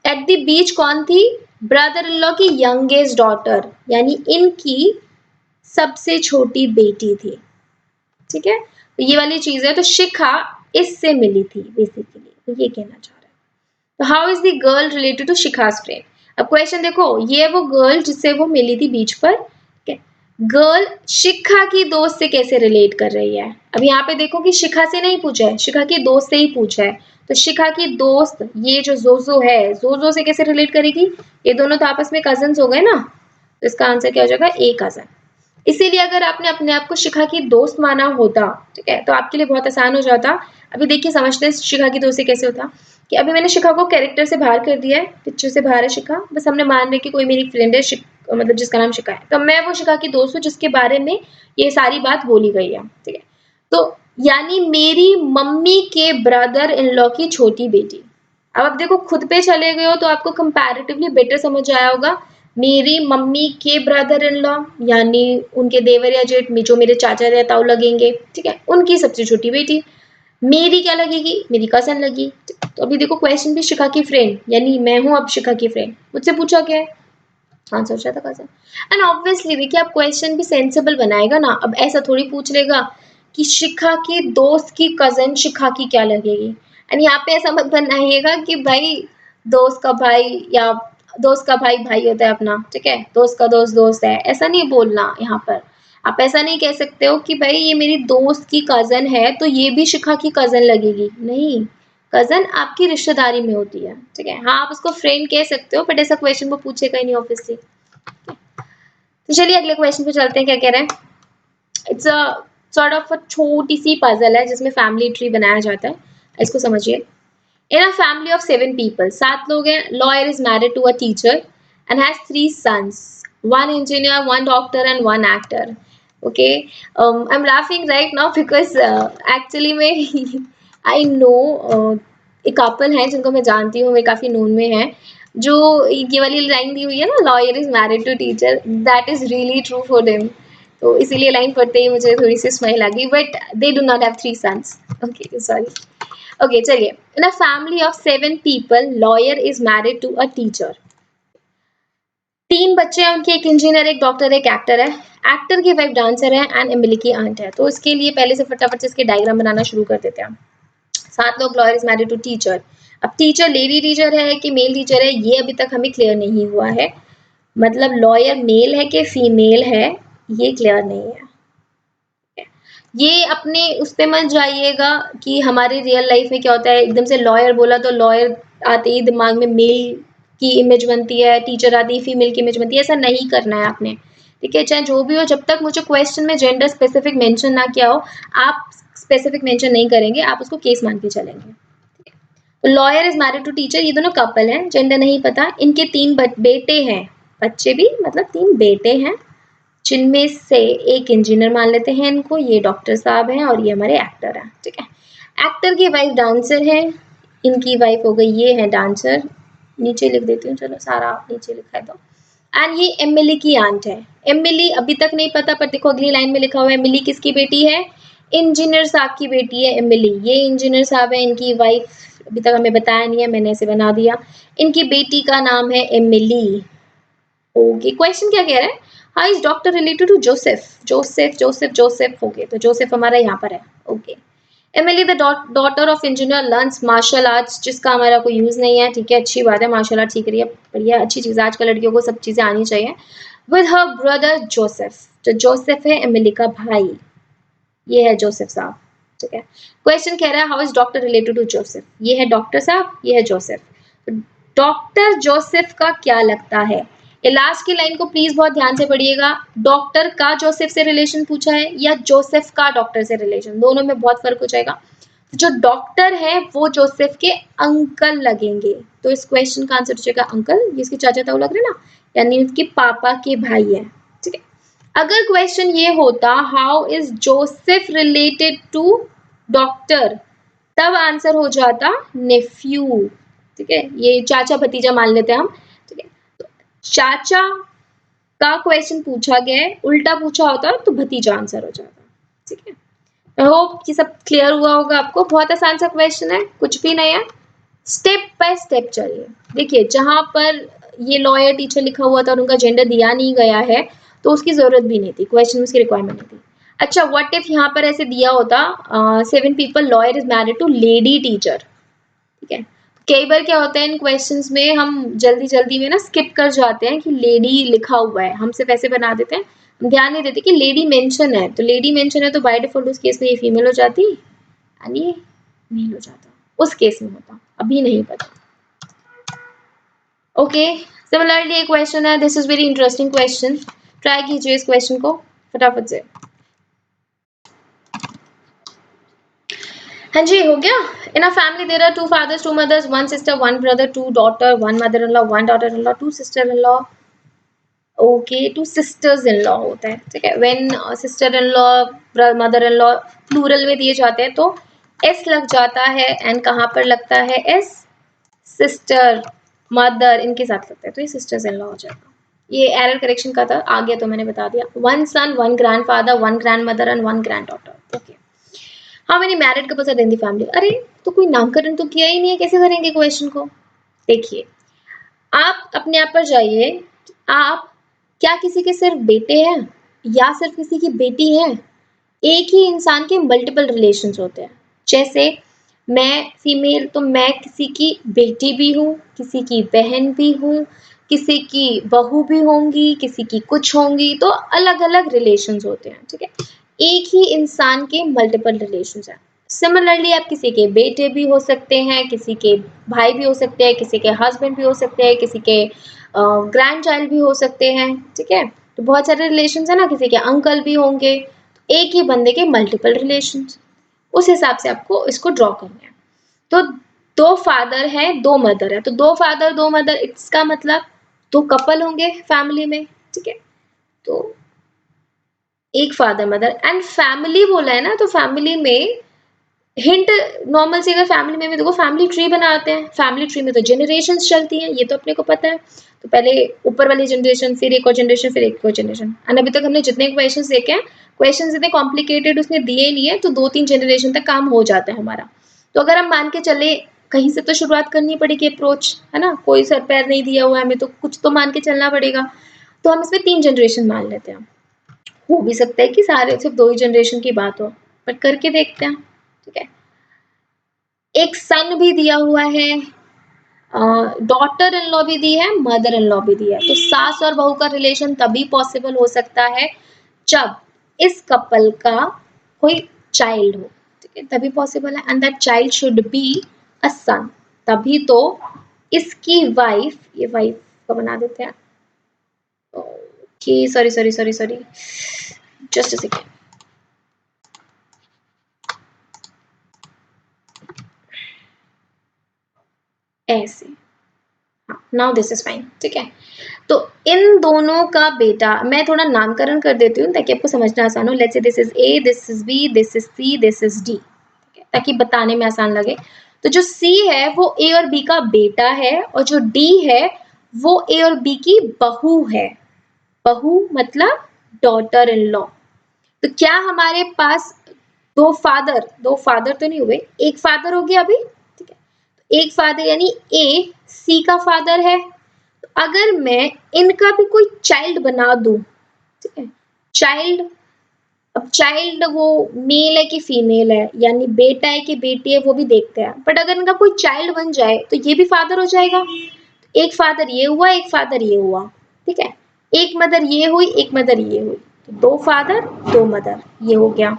एट द बीच कौन थी, ब्रदर इन लॉ की यंगेस्ट डॉटर, यानी इनकी सबसे छोटी बेटी थी। ठीक है, तो ये वाली चीज है। तो शिखा इससे मिली थी बेसिकली, तो ये कहना चाह रहा है। तो how is the girl related to Shikha's friend. अब क्वेश्चन देखो, ये है वो गर्ल जिससे वो मिली थी बीच पर। ठीक है, गर्ल शिखा की दोस्त से कैसे रिलेट कर रही है। अब यहाँ पे देखो कि शिखा से नहीं पूछा है, शिखा की दोस्त से ही पूछा है। तो शिखा की दोस्त ये जो जोजो है, जोजो से कैसे रिलेट करेगी, ये दोनों तो आपस में कजन्स हो गए ना, तो इसका आंसर क्या हो जाएगा, ए कजन। इसीलिए अगर आपने अपने आप को शिखा की दोस्त माना होता, ठीक है, तो आपके लिए बहुत आसान हो जाता। अभी देखिए समझते हैं शिखा की दोस्ती कैसे होता, कि अभी मैंने शिखा को कैरेक्टर से बाहर कर दिया है, पिक्चर से बाहर है शिखा, बस हमने मान लिया कि कोई मेरी फ्रेंड है, मतलब जिसका नाम शिखा है, तो मैं वो शिखा की दोस्त हूँ जिसके बारे में ये सारी बात बोली गई है। ठीक है, तो यानी मेरी मम्मी के ब्रदर इन लॉ की छोटी बेटी। अब आप देखो खुद पे चले गए हो तो आपको कंपैरेटिवली बेटर समझ आया होगा। मेरी मम्मी के ब्रदर इन लॉ, यानी उनके देवर या जेठ में जो मेरे चाचा या ताऊ लगेंगे, ठीक है, उनकी सबसे छोटी बेटी। मेरी क्या लगेगी, मेरी कजन लगी। तो अभी देखो क्वेश्चन भी शिखा की फ्रेंड, यानी मैं हूं अब शिखा की फ्रेंड, मुझसे पूछा क्या है, आंसर था कजन। एंड ऑब्वियसली देखिए आप क्वेश्चन भी सेंसिबल बनाएगा ना, अब ऐसा थोड़ी पूछ लेगा कि शिखा की दोस्त की कजन शिखा की क्या लगेगी। एंड यहाँ पे ऐसा मत बनाइएगा कि भाई दोस्त का भाई, या दोस्त का भाई भाई होता है अपना, ठीक है, दोस्त का दोस्त दोस्त है, ऐसा नहीं बोलना यहाँ पर। आप ऐसा नहीं कह सकते हो कि भाई ये मेरी दोस्त की कजन है तो ये भी शिखा की कजन लगेगी, नहीं, कजन आपकी रिश्तेदारी में होती है। ठीक है, हाँ आप उसको फ्रेंड कह सकते हो, बट ऐसा क्वेश्चन वो पूछेगा ही नहीं ऑब्वियसली। तो चलिए अगले क्वेश्चन पे चलते हैं, क्या कह रहे हैं। इट्स अ सॉर्ट ऑफ छोटी सी पजल है जिसमें फैमिली ट्री बनाया जाता है, इसको समझिए। In a family of 7 people, 7 लोग हैं, lawyer is married to a teacher and has 3 sons, 1 engineer, 1 doctor and 1 actor. Okay, I'm laughing right now because actually में I know एक कपल है जिनको मैं जानती हूँ, वे काफी नोन में है, जो ये वाली लाइन दी हुई है ना, lawyer is married to teacher, that is really true for them. तो इसीलिए लाइन पढ़ते ही मुझे थोड़ी सी स्माइल आ गई, but they do not have 3 sons. Okay sorry. Okay चलिए, in a family of 7 people lawyer is married to a teacher. 3 बच्चे हैं उनके, एक इंजीनियर, एक डॉक्टर, एक एक्टर है। एक्टर की वाइफ डांसर है एंड एमिली की आंट है। तो इसके लिए पहले से फटाफट से इसके डायग्राम बनाना शुरू कर देते हैं। 7 लोग, lawyer is married to teacher. अब टीचर लेडी टीचर है कि मेल टीचर है, ये अभी तक हमें क्लियर नहीं हुआ है, मतलब लॉयर मेल है कि फीमेल है, ये क्लियर नहीं है। ये अपने उस पे मत जाइएगा कि हमारे रियल लाइफ में क्या होता है, एकदम से लॉयर बोला तो लॉयर आते ही दिमाग में मेल की इमेज बनती है, टीचर आती ही फीमेल की इमेज बनती है, ऐसा नहीं करना है आपने। ठीक है, चाहे जो भी हो, जब तक मुझे क्वेश्चन में जेंडर स्पेसिफिक मेंशन ना किया हो, आप स्पेसिफिक मेंशन नहीं करेंगे, आप उसको केस मान के चलेंगे। Lawyer is married to teacher, ये दोनों कपल हैं, जेंडर नहीं पता। इनके 3 बेटे हैं, बच्चे भी मतलब 3 बेटे हैं, जिनमें से एक इंजीनियर मान लेते हैं इनको, ये डॉक्टर साहब हैं और ये हमारे एक्टर हैं। ठीक है, एक्टर की वाइफ डांसर है, इनकी वाइफ हो गई, ये है डांसर, नीचे लिख देती हूँ, चलो सारा नीचे लिखा है तो। एंड ये एमिली की आंट है। एमिली अभी तक नहीं पता, पर देखो अगली लाइन में लिखा हुआ है, एमिली किसकी बेटी है, इंजीनियर साहब की बेटी है एमिली। ये इंजीनियर साहब है, इनकी वाइफ अभी तक हमें बताया नहीं है, मैंने इसे बना दिया। इनकी बेटी का नाम है एमिली। ओके, क्वेश्चन क्या कह रहा है, how is doctor related to Joseph. Joseph Joseph Joseph, okay, तो जोसेफ हमारा यहाँ पर है। Okay, Emily the daughter of engineer learns martial arts, जिसका हमारा कोई यूज नहीं है। ठीक है, अच्छी बात है, मार्शल आर्ट सीख रही है, बढ़िया, अच्छी चीज है, आजकल लड़कियों को सब चीजें आनी चाहिए। विद हर ब्रदर जोसेफ, जो जोसेफ है एमिली का भाई, ये है जोसेफ साहब। ठीक है, क्वेश्चन कह रहा है how is doctor related to Joseph, ये है डॉक्टर साहब, ये है जोसेफ। डॉक्टर जोसेफ का क्या लगता है, ये लास्ट की लाइन को प्लीज बहुत ध्यान से पढ़िएगा। डॉक्टर का जोसेफ से रिलेशन पूछा है या जोसेफ का डॉक्टर से रिलेशन, दोनों में बहुत फर्क हो जाएगा। जो डॉक्टर है वो जोसेफ के अंकल लगेंगे, तो इस क्वेश्चन का आंसर हो जाएगा अंकल। ये इसके चाचा ताऊ लग रहे ना, यानी इसके पापा के भाई है। ठीक है, अगर क्वेश्चन ये होता how is Joseph related to doctor, तब आंसर हो जाता नेफ्यू। ठीक है, ये चाचा भतीजा मान लेते हैं हम। ठीक है, तो चाचा का क्वेश्चन पूछा गया है, उल्टा पूछा होता तो भतीजा आंसर हो जाता। ठीक है, आई होप ये सब क्लियर हुआ होगा आपको। बहुत आसान सा क्वेश्चन है, कुछ भी नहीं है, स्टेप बाय स्टेप चलिए। देखिए, जहां पर ये लॉयर टीचर लिखा हुआ था और उनका जेंडर दिया नहीं गया है, तो उसकी जरूरत भी नहीं थी, क्वेश्चन में उसकी रिक्वायरमेंट नहीं थी। अच्छा, व्हाट इफ यहाँ पर ऐसे दिया होता 7 people lawyer is married to lady teacher. ठीक है, कई बार क्या होता है इन क्वेश्चंस में हम जल्दी जल्दी में ना स्किप कर जाते हैं कि लेडी लिखा हुआ है, हम सिर्फ ऐसे बना देते हैं, हम ध्यान नहीं देते कि लेडी मेंशन है। तो लेडी मेंशन है तो बाय डिफॉल्ट उस केस में ये फीमेल हो जाती एंड ये मेल हो जाता, उस केस में होता, अभी नहीं पता। ओके, सिमिलरली एक क्वेश्चन है, this is very interesting question, try कीजिए इस क्वेश्चन को फटाफट से। हाँ जी, हो गया। In a family there are 2 fathers 2 mothers 1 sister 1 brother 2 daughter 1 mother in law 1 daughter in law 2 sister in law. Okay, 2 sisters in law होता है। ठीक है, when sister in law mother in law plural में दिए जाते हैं तो एस लग जाता है, एंड कहाँ पर लगता है एस, सिस्टर मदर इनके साथ लगता है, तो ये सिस्टर्स इन लॉ हो जाएगा। ये एरर करेक्शन का था, आ गया तो मैंने बता दिया। 1 son 1 grandfather 1 grandmother and 1 granddaughter. Okay, how many married couples are in the family. अरे, तो कोई नामकरण तो किया ही नहीं है, कैसे करेंगे क्वेश्चन को। देखिए, आप अपने आप पर जाइए, आप क्या किसी के सिर्फ बेटे हैं या सिर्फ किसी की बेटी है। एक ही इंसान के मल्टीपल रिलेशंस होते हैं। जैसे मैं फीमेल तो मैं किसी की बेटी भी हूँ, किसी की बहन भी हूँ, किसी की बहू भी होंगी, किसी की कुछ होंगी, तो अलग अलग रिलेशंस होते हैं। ठीक है, एक ही इंसान के मल्टीपल रिलेशंस हैं। सिमिलरली आप किसी के बेटे भी हो सकते हैं, किसी के भाई भी हो सकते हैं, किसी के हस्बैंड भी हो सकते हैं, किसी के ग्रैंड चाइल्ड भी हो सकते हैं। ठीक है, तो बहुत सारे रिलेशंस है ना, किसी के अंकल भी होंगे, एक ही बंदे के मल्टीपल रिलेशंस, उस हिसाब से आपको इसको ड्रॉ करना है। तो 2 फादर है 2 मदर है, तो 2 फादर 2 मदर, इसका मतलब 2 कपल होंगे फैमिली में। ठीक है, तो एक फादर मदर एंड फैमिली बोला है ना, तो फैमिली में हिंट नॉर्मल से, अगर फैमिली में देखो फैमिली ट्री बनाते हैं, फैमिली ट्री में तो जनरेशंस चलती हैं, ये तो अपने को पता है। तो पहले ऊपर वाली जनरेशन, फिर एक और जनरेशन, फिर एक और जनरेशन, एंड अभी तक हमने जितने क्वेश्चंस देखे हैं, क्वेश्चंस इतने कॉम्प्लिकेटेड उसने दिए नहीं है, तो 2-3 जनरेशन तक काम हो जाता है हमारा। तो अगर हम मान के चले, कहीं से तो शुरुआत करनी पड़ेगी अप्रोच, है ना, कोई सर पैर नहीं दिया हुआ है हमें, तो कुछ तो मान के चलना पड़ेगा। तो हम इसमें 3 जनरेशन मान लेते हैं। हो भी सकता है कि सारे सिर्फ 2 ही जनरेशन की बात हो, बट करके देखते हैं। ठीक है, एक सन भी दिया हुआ है, डॉटर इन लॉ भी दी है, मदर इन लॉ भी दी है। तो सास और बहू का रिलेशन तभी पॉसिबल हो सकता है जब इस कपल का कोई चाइल्ड हो। ठीक है, तभी पॉसिबल है, and that child should be a son. तभी तो इसकी वाइफ, ये वाइफ को बना देते हैं, okay sorry sorry sorry sorry, just a second. ऐसे, नाउ दिस इज फाइन। ठीक है, तो इन दोनों का बेटा, मैं थोड़ा नामकरण कर देती हूँ ताकि आपको समझना आसान हो। Let's say this is A, this is B, this is C, this is D, ताकि बताने में आसान लगे। तो जो सी है वो ए और बी का बेटा है, और जो डी है वो ए और बी की बहू है। बहू मतलब डॉटर इन लॉ। तो क्या हमारे पास 2 फादर तो नहीं हुए, एक फादर हो गया अभी। ठीक है, एक फादर यानी ए सी का फादर है। अगर मैं इनका भी कोई चाइल्ड बना दूं, ठीक है, चाइल्ड, अब चाइल्ड वो मेल है कि फीमेल है, यानी बेटा है कि बेटी है, वो भी देखते हैं। बट अगर इनका कोई चाइल्ड बन जाए तो ये भी फादर हो जाएगा। एक फादर ये हुआ, एक फादर ये हुआ। ठीक है, एक मदर ये हुई, एक मदर ये हुई, तो 2 फादर 2 मदर, ये हो गया।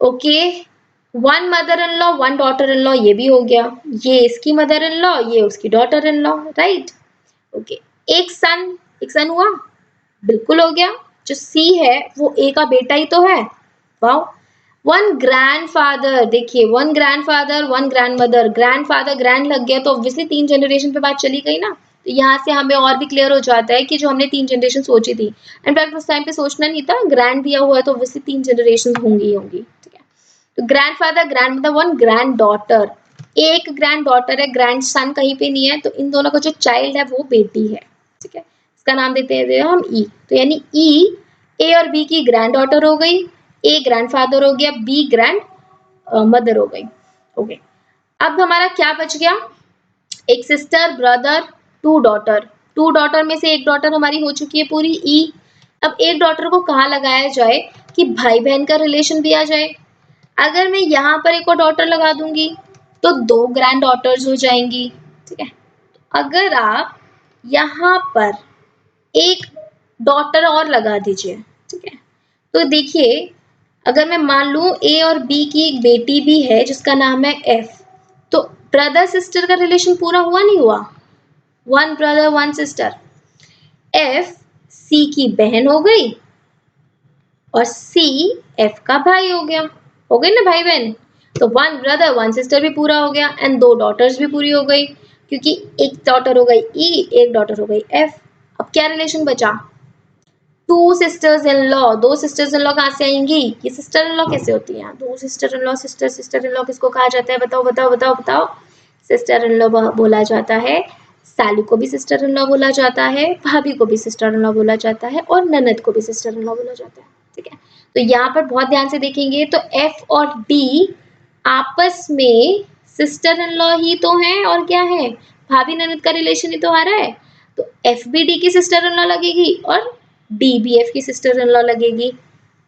Okay, 1 mother in law 1 daughter in law, ये भी हो गया। ये इसकी मदर इन लॉ, ये उसकी daughter in law, right. Okay, एक सन हुआ, बिल्कुल हो गया। जो सी है वो ए का बेटा ही तो है। वाओ। वन ग्रैंडफादर, देखिए one grandfather one grandmother, grandfather grand लग गया तो ऑब्वियसली 3 जनरेशन पे बात चली गई ना। तो यहाँ से हमें और भी क्लियर हो जाता है कि जो हमने 3 जनरेशन सोची थी, इनफैक्ट उस टाइम पे सोचना नहीं था, ग्रैंड दिया हुआ है तो ऑब्वियसली 3 जनरेशन होंगी ही होंगी, ठीक है। तो grandfather grandmother one grand daughter, एक ग्रैंड डॉटर है, ग्रैंड सन कहीं पे नहीं है, तो इन दोनों का जो चाइल्ड है वो बेटी है, ठीक है। इसका नाम देते हैं हम ई, तो यानी ई ए और बी की ग्रैंड डॉटर हो गई, ए ग्रैंडफादर हो गया, बी ग्रैंड मदर हो गई। ओके, अब हमारा क्या बच गया, एक sister brother two daughter, two डॉटर में से एक डॉटर हमारी हो चुकी है पूरी ई। अब एक डॉटर को कहाँ लगाया जाए कि भाई बहन का रिलेशन भी आ जाए। अगर मैं यहाँ पर एक और डॉटर लगा दूंगी तो 2 ग्रैंड डॉटर्स हो जाएंगी, ठीक है। अगर आप यहाँ पर एक डॉटर और लगा दीजिए, ठीक है, तो देखिए अगर मैं मान लूं ए और बी की एक बेटी भी है जिसका नाम है एफ, तो ब्रदर सिस्टर का रिलेशन पूरा हुआ नहीं हुआ, one brother one sister. F C की बहन हो गई और सी एफ का भाई हो गए ना भाई बहन। तो वन ब्रदर वन सिस्टर भी पूरा हो गया एंड 2 डॉटर्स भी पूरी हो गई, क्योंकि एक डॉटर हो गई ई, एक डॉटर हो गई एफ। अब क्या रिलेशन बचा, 2 sisters in law, 2 sisters in law कहाँ से आएंगी, ये सिस्टर इन लॉ कैसे होती है, 2 sister in law, sister in law किसको कहा जाता है, बताओ बताओ बताओ बताओ। सिस्टर इन लॉ बोला जाता है, साली को भी सिस्टर इन लॉ बोला जाता है, भाभी को भी सिस्टर इन लॉ बोला जाता है और ननद को भी सिस्टर इन लॉ बोला जाता है, ठीक है। तो यहाँ पर बहुत ध्यान से देखेंगे तो एफ और डी आपस में सिस्टर इन लॉ ही तो हैं, और क्या है, भाभी ननद का रिलेशन ही तो आ रहा है। तो एफ भी डी की सिस्टर इन लॉ लगेगी और डी बी एफ की सिस्टर इन लॉ लगेगी,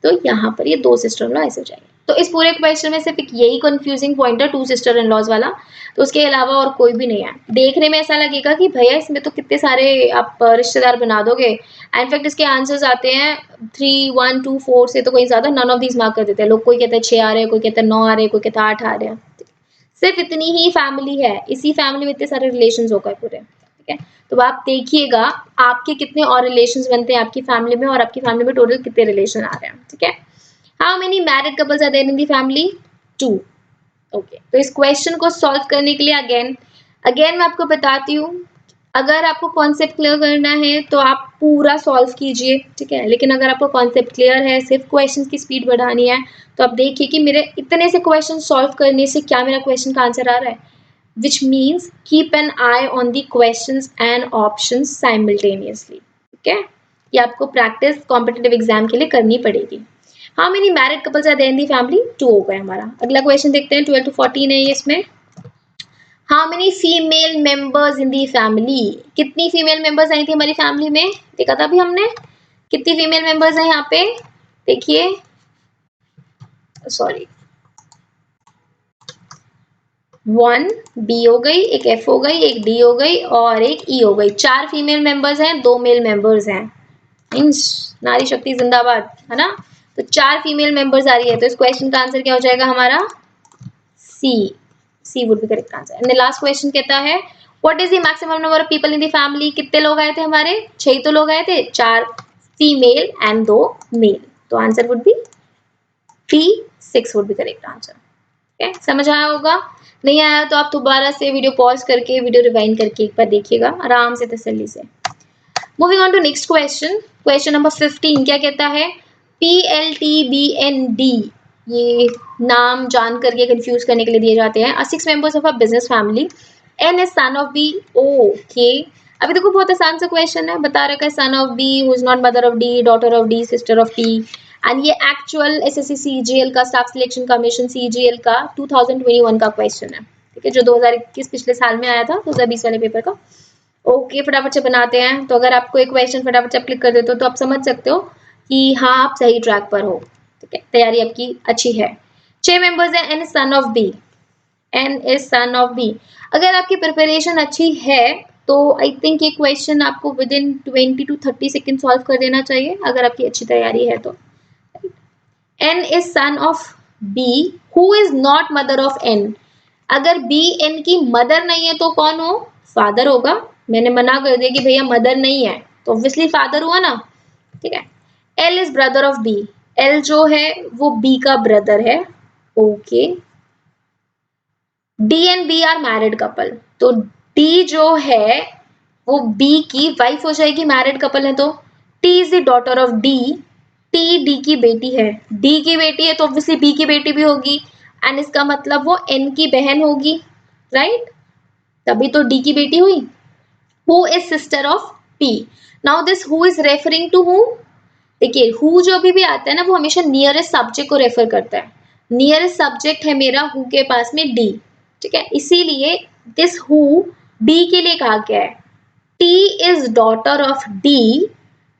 तो यहाँ पर ये 2 सिस्टर इन लॉ ऐसे हो जाएंगे। तो इस पूरे क्वेश्चन में सिर्फ यही कंफ्यूजिंग पॉइंट है 2 सिस्टर इन लॉज वाला, तो उसके अलावा और कोई भी नहीं है। देखने में ऐसा लगेगा कि भैया इसमें तो कितने सारे आप रिश्तेदार बना दोगे, इनफैक्ट इसके आंसर्स आते हैं 3 1 2 4 से तो कोई ज्यादा नन ऑफ दीज मार्क कर देते हैं लोग, कोई कहता है 6 आ रहे हैं, कोई कहता है 9 आ रहे हैं, कोई कहता है 8 आ रहे हैं। सिर्फ इतनी ही फैमिली है, इसी फैमिली में इतने सारे रिलेशन हो गए पूरे, ठीक है। तो आप देखिएगा आपके कितने और रिलेशंस बनते हैं आपकी फैमिली में, और आपकी फैमिली में टोटल कितने रिलेशन आ रहे हैं, ठीक है। How many married couples are there in the family, 2। Okay, तो इस क्वेश्चन को सॉल्व करने के लिए अगेन मैं आपको बताती हूँ, अगर आपको कॉन्सेप्ट क्लियर करना है तो आप पूरा सॉल्व कीजिए, ठीक है। लेकिन अगर आपको कॉन्सेप्ट क्लियर है, सिर्फ क्वेश्चन की स्पीड बढ़ानी है, तो आप देखिए कि मेरे इतने से क्वेश्चन सॉल्व करने से क्या मेरा क्वेश्चन का आंसर आ रहा है, which means keep an I on the question and option simultaneously, ठीक है। ये आपको प्रैक्टिस कॉम्पिटेटिव एग्जाम के लिए करनी पड़ेगी। How many married couples are there in the family, 2 हो गए हमारा। अगला क्वेश्चन देखते हैं, 12 to 14 है ये इसमें। How many female members in the family, कितनी फीमेल मेंबर्स आई थी हमारी फैमिली में, देखा था अभी हमने, कितनी फीमेल मेंबर्स हैं यहाँ पे, देखिए सॉरी 1 बी हो गई, एक एफ हो गई, एक डी हो गई और एक ई हो गई। 4 फीमेल मेंबर्स हैं, 2 मेल मेंबर्स हैं, मीन्स नारी शक्ति जिंदाबाद, है ना। तो 4 फीमेल मेंबर्स आ रही है, तो इस क्वेश्चन का आंसर क्या हो जाएगा हमारा, C would be correct answer. And the last question कहता है what is the maximum number of people in the family, कितने लोग आए थे हमारे, 6 तो लोग आए थे, 4 फीमेल एंड 2 मेल, तो answer would be B, 6 would be correct answer. ठीक है, समझ आया होगा, नहीं आया तो आप दोबारा से वीडियो पॉज करके वीडियो रिवाइंड करके एक बार देखिएगा आराम से तसल्ली से। Moving on to next question, question number 15 क्या कहता है, PLTBND, ये नाम जान करके कंफ्यूज करने के लिए दिए जाते हैं। 6 members of a business family, N is son of B, okay. अभी देखो बहुत आसान सा क्वेश्चन है, बता रखा है son of B who is not mother of D, daughter of D, sister of T, and ये एक्चुअल SSC CGL का स्टाफ सिलेक्शन कमीशन CGL का 2021 का क्वेश्चन है, ठीक है, जो 2021 पिछले साल में आया था, 2020 वाले पेपर का। ओके, फटाफट से बनाते हैं। तो अगर आपको एक क्वेश्चन फटाफट से आप क्लिक कर देते हो तो आप समझ सकते हो कि हाँ आप सही ट्रैक पर हो, ठीक है, तैयारी आपकी अच्छी है। 6 मेंबर्स हैं, N is son of B, N is son of B। अगर आपकी प्रिपरेशन अच्छी है तो आई थिंक ये क्वेश्चन आपको with in 20 to 30 second solve कर देना चाहिए, अगर आपकी अच्छी तैयारी है तो। N is son of B, who is not mother of N। अगर B N की मदर नहीं है तो कौन हो, फादर होगा, मैंने मना कर दिया कि भैया मदर नहीं है, तो ऑब्वियसली फादर हुआ ना, ठीक है। L is brother of B, L जो है वो बी का ब्रदर है, okay. D and B are married couple, तो डी जो है वो बी की वाइफ हो जाएगी, मैरिड कपल है तो। T is the daughter of D, T D की बेटी है, डी की बेटी है तो ऑब्वियसली बी की बेटी भी होगी, एंड इसका मतलब वो एन की बहन होगी, राइट, तभी तो डी की बेटी हुई। Who is sister of P, now this who is referring to who, देखिए हु जो भी आता है ना वो हमेशा नियरेस्ट सब्जेक्ट को रेफर करता है, नियरेस्ट सब्जेक्ट है मेरा हु के पास में डी, ठीक है, इसीलिए दिस हु डी के लिए कहा गया है। T is daughter of D,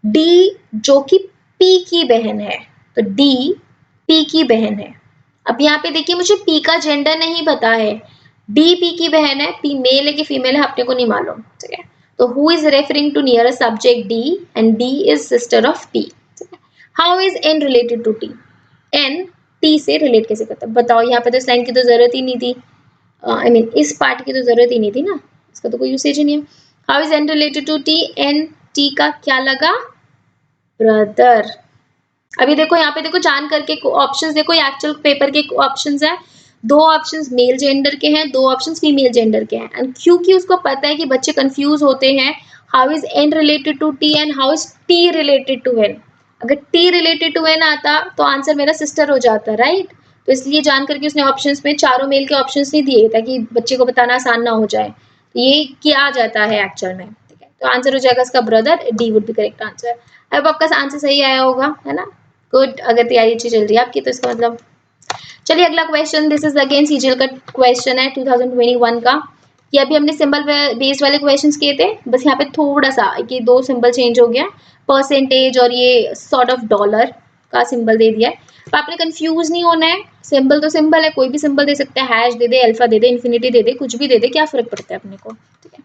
D जो कि पी की बहन है, तो डी पी की बहन है। अब यहाँ पे देखिए मुझे पी का जेंडर नहीं पता है, डी पी की बहन है, पी मेल है कि फीमेल है अपने को नहीं मालूम, ठीक है। तो who is referring to nearest subject D and D is sister of P. How is N related to T, N T से रिलेट कैसे करता है बताओ, यहाँ पे तो इस लाइन की तो जरूरत ही नहीं थी, आई मीन इस पार्ट की तो जरूरत ही नहीं थी ना, इसका तो कोई यूसेज ही नहीं है। How is N related to T, N T का क्या लगा, ब्रदर। अभी देखो यहाँ पे देखो जान करके ऑप्शंस देखो, ये एक्चुअल पेपर के ऑप्शंस है, दो ऑप्शंस मेल जेंडर के हैं, दो ऑप्शंस फीमेल जेंडर के हैं, एंड क्योंकि उसको पता है कि बच्चे कंफ्यूज होते हैं, how is N related to T and how is T related to N, अगर टी रिलेटेड टू एन आता तो आंसर मेरा सिस्टर हो जाता, राइट, तो इसलिए जान करके उसने ऑप्शंस में चारों मेल के ऑप्शंस नहीं दिए ताकि बच्चे को बताना आसान ना हो जाए, ये क्या आ जाता है एक्चुअल में, ठीक है, तो आंसर हो जाएगा इसका brother, D would be correct answer. अब आपका आंसर सही आया होगा, है ना, गुड, अगर तैयारी अच्छी चल रही है आपकी तो इसका मतलब। चलिए अगला question, this is again CGL का क्वेश्चन है 2021 का, ये अभी हमने सिंबल बेस्ड वाले क्वेश्चंस किए थे, बस यहाँ पे थोड़ा सा कि दो सिंबल चेंज हो गया, परसेंटेज और ये सॉर्ट ऑफ डॉलर का सिंबल दे दिया है, तो आपने कंफ्यूज नहीं होना है, सिंबल तो सिंबल है, कोई भी सिंबल दे सकते हैं, हैश दे दे, अल्फा दे दे, इन्फिनिटी दे दे, कुछ भी दे दे, क्या फर्क पड़ता है अपने को, ठीक है।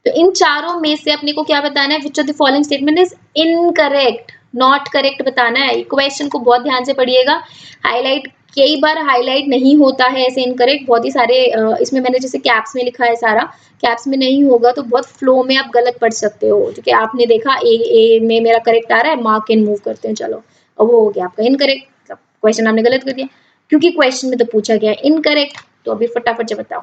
तो इन चारों में से अपने को क्या बताना है, which of the following statement is incorrect, not correct बताना है, क्वेश्चन को बहुत ध्यान से पढ़िएगा, हाईलाइट कई बार हाईलाइट नहीं होता है ऐसे इनकरेक्ट, बहुत ही सारे इसमें मैंने जैसे कैप्स में लिखा है सारा, कैप्स में नहीं होगा तो बहुत फ्लो में आप गलत पढ़ सकते हो, ठीक है, आपने देखा ए में मेरा करेक्ट आ रहा है, मार्क एंड मूव करते हैं, चलो अब वो हो गया आपका इनकरेक्ट, क्वेश्चन आपने गलत कर दिया, क्योंकि क्वेश्चन में तो पूछा गया इनकरेक्ट, तो अभी फटाफट से बताओ,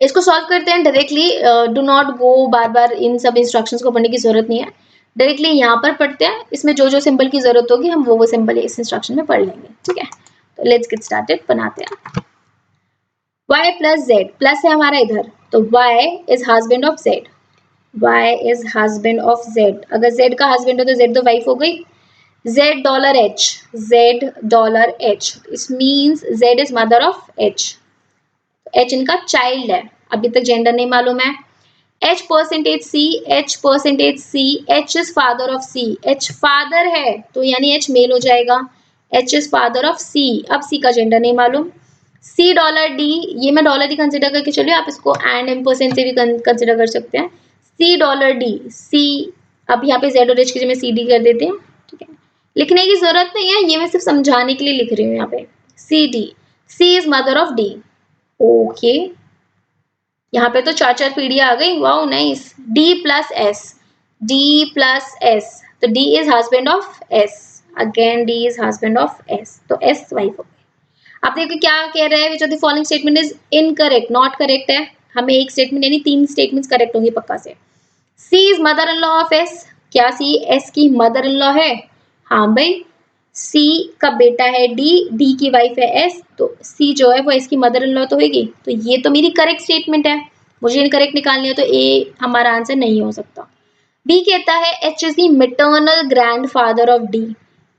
इसको सॉल्व करते हैं डायरेक्टली, डू नॉट गो बार बार इन सब इंस्ट्रक्शंस को पढ़ने की जरूरत नहीं है, डायरेक्टली यहाँ पर पढ़ते हैं, इसमें जो जो सिंबल की जरूरत होगी हम वो सिंबल इस इंस्ट्रक्शन में पढ़ लेंगे, ठीक है, तो लेट्स गेट स्टार्टेड, बनाते हैं। y प्लस z, प्लस है हमारा इधर, तो y is husband of z, y is husband of z, अगर z का हस्बैंड हो तो z तो वाइफ हो गई, z dollar h, z dollar h, इस means z is mother of h, h इनका चाइल्ड है, अभी तक जेंडर नहीं मालूम है, h percentage c, h percentage c, h is father of c, h father है तो यानी h मेल हो जाएगा, h is father of c, अब c का जेंडर नहीं मालूम, c डॉलर d, ये मैं डॉलर ही कंसिडर करके चलिए, आप इसको एंड एम्परसेंड से भी कंसिडर कर सकते हैं, c डॉलर d, c, अब यहाँ पे z और h की जगह cd कर देते हैं, ठीक है, लिखने की जरूरत नहीं है, ये मैं सिर्फ समझाने के लिए लिख रही हूँ यहाँ पे, cd, c is mother of d, okay, यहाँ पे तो चार चार पीढ़ियां आ गई, wow nice, D plus S, D plus S, तो D is husband of S, again D is husband of S, तो एस वाइफ हो गई। आप देखिए क्या कह रहा है, which of the following statement is incorrect, not correct है, हमें एक स्टेटमेंट यानी तीन स्टेटमेंट्स करेक्ट होंगे पक्का से। C is mother in law of S, क्या सी एस की मदर इन लॉ है, हाँ भाई, सी का बेटा है डी, डी की वाइफ है एस, तो सी जो है वो एस की मदर इन लॉ तो होगी, तो ये तो मेरी करेक्ट स्टेटमेंट है, मुझे इनकरेक्ट निकालनी है, तो ए हमारा आंसर नहीं हो सकता। बी कहता है H is the maternal grandfather of D,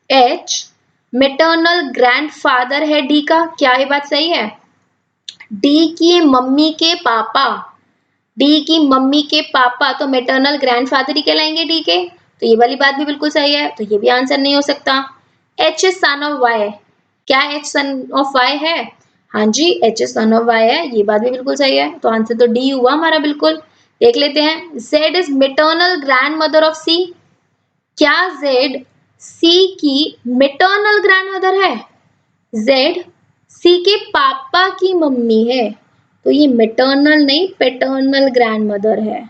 H maternal grandfather है डी का, क्या ये बात सही है, डी की मम्मी के पापा, डी की मम्मी के पापा तो मैटरनल ग्रैंडफादर ही कहलाएंगे डी के, तो ये वाली बात भी बिल्कुल सही है, तो ये भी आंसर नहीं हो सकता। H is son of Y, क्या एच सन ऑफ वाई है, हाँ जी H is son of Y है, ये बात भी बिल्कुल सही है, तो आंसर तो डी हुआ हमारा बिल्कुल। देख लेते हैं, Z is maternal grandmother of C, क्या जेड सी की मैटरनल ग्रैंड मदर है, जेड सी के पापा की मम्मी है, तो ये मैटरनल नहीं पैटर्नल ग्रैंड मदर है,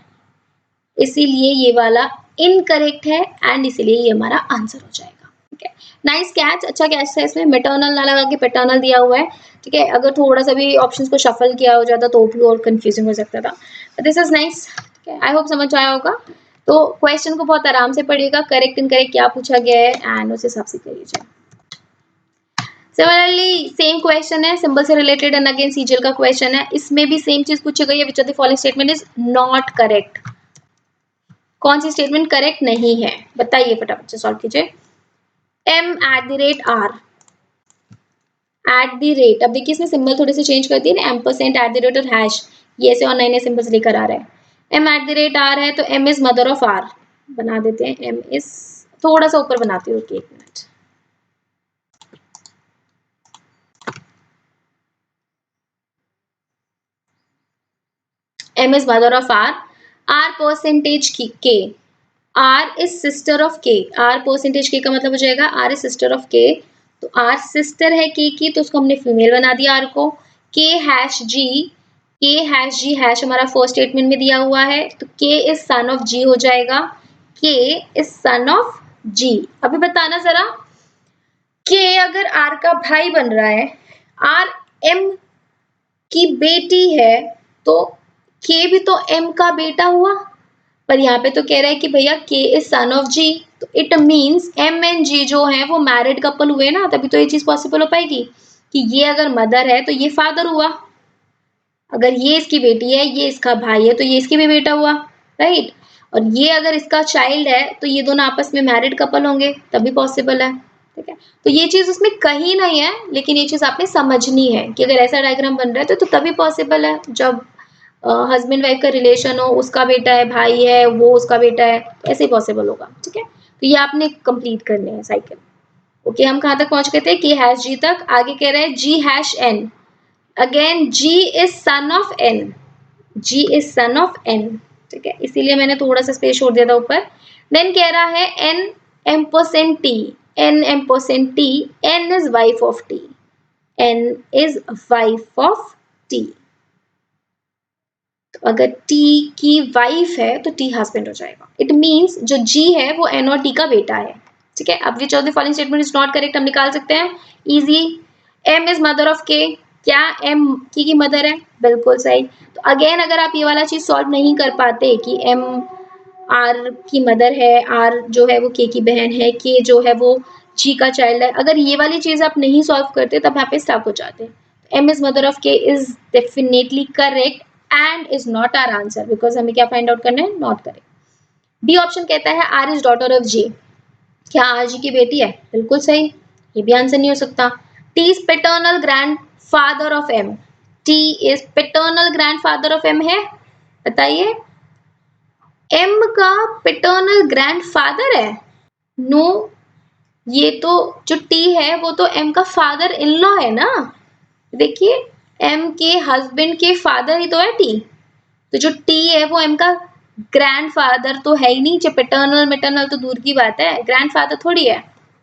इसीलिए ये वाला इनकरेक्ट है एंड इसीलिए ये हमारा आंसर हो जाएगा। ठीक है, नाइस कैच, अच्छा कैच है। इसमें मेटर्नल ना लगा के पैटर्नल दिया हुआ है। ठीक है, अगर थोड़ा सा भी ऑप्शंस को शफल किया हो जाता तो भी और कंफ्यूजिंग हो सकता था। This is nice. ठीक है, आई होप समझ आया होगा। तो क्वेश्चन को बहुत आराम से पढ़िएगा, करेक्ट इनकरेक्ट क्या पूछा गया है एंड उस हिसाब से करिए। सिमिलरली सेम क्वेश्चन है, सिंबल से रिलेटेड एंड अगेन सीजीएल का क्वेश्चन है। इसमें भी सेम चीज पूछी गई है, which of the following statement is not correct. कौन सी स्टेटमेंट करेक्ट नहीं है बताइए, फटाफट से सॉल्व कीजिए। m@r, एट द रेट, अब देखिए इसमें सिंबल थोड़े से चेंज कर दिए ना, एम्परसेंट, एट द रेट और हैश, ये ऐसे और नए नए सिंबल्स लेकर आ रहे हैं। m@r है तो m is mother of r बना देते हैं। m इज, थोड़ा सा ऊपर बनाती हूँ, एक minute. m is mother of r percentage k, r is sister of k, r percentage k का मतलब हो जाएगा r is sister of k, तो r sister है k की तो उसको हमने फीमेल बना दिया r को। k hash g, k hash g hash हमारा फर्स्ट स्टेटमेंट में दिया हुआ है तो k is son of g हो जाएगा, k is son of g। अभी बताना जरा, k अगर r का भाई बन रहा है, r m की बेटी है तो k भी तो m का बेटा हुआ, पर यहाँ पे तो कह रहा है कि भैया k is son of g, तो it means m and g जो है वो मैरिड कपल हुए ना, तभी तो ये चीज पॉसिबल हो पाएगी कि ये अगर मदर है तो ये फादर हुआ, अगर ये इसकी बेटी है, ये इसका भाई है तो ये इसकी भी बेटा हुआ, राइट। और ये अगर इसका चाइल्ड है तो ये दोनों आपस में मैरिड कपल होंगे, तभी पॉसिबल है। ठीक है, तो ये चीज उसमें कहीं नहीं है, लेकिन ये चीज आपने समझनी है कि अगर ऐसा डायग्राम बन रहा है तो तभी पॉसिबल है जब हस्बैंड वाइफ का रिलेशन हो, उसका बेटा है, भाई है, वो उसका बेटा है, ऐसे ही पॉसिबल होगा। ठीक है, तो ये आपने कंप्लीट करने हैं साइकिल। ओके, हम कहाँ तक पहुंच गए थे, k हैश g तक। आगे कह रहे हैं g hash n, again g is son of n, g is son of n। ठीक है, इसीलिए मैंने थोड़ा सा स्पेस छोड़ दिया था ऊपर। देन कह रहा है n ampersand t, n ampersand t, n is wife of t, n is wife of t। तो अगर T की वाइफ है तो T हस्बैंड हो जाएगा। इट मीन्स जो G है वो N और T का बेटा है। ठीक है, अब विच of the following statement is not correct हम निकाल सकते हैं easy. M is mother of K, क्या M की मदर है? बिल्कुल सही। तो अगेन अगर आप ये वाला चीज सॉल्व नहीं कर पाते कि M R की मदर है, R जो है वो K की बहन है, K जो है वो G का चाइल्ड है, अगर ये वाली चीज आप नहीं सॉल्व करते तब यहाँ पे स्टक हो जाते। M is mother of K is definitely correct and is not our answer because हमें क्या फाइंड आउट करना है, नॉट करेक्ट। बी ऑप्शन कहता है R is daughter of G, क्या R G की बेटी है? बिल्कुल सही, ये भी आंसर नहीं हो सकता। T is paternal grandfather of M, T is paternal grandfather of M है, बताइए। M का paternal grandfather है? नो, ये तो जो T है वो तो M का फादर इन लॉ है ना। देखिए M के हस्बैंड के फादर ही तो है T, तो जो T है वो M का ग्रैंडफादर तो है ही नहीं, जो पैटर्नल मैटर्नल तो दूर की बात है, ग्रैंडफादर थोड़ी है,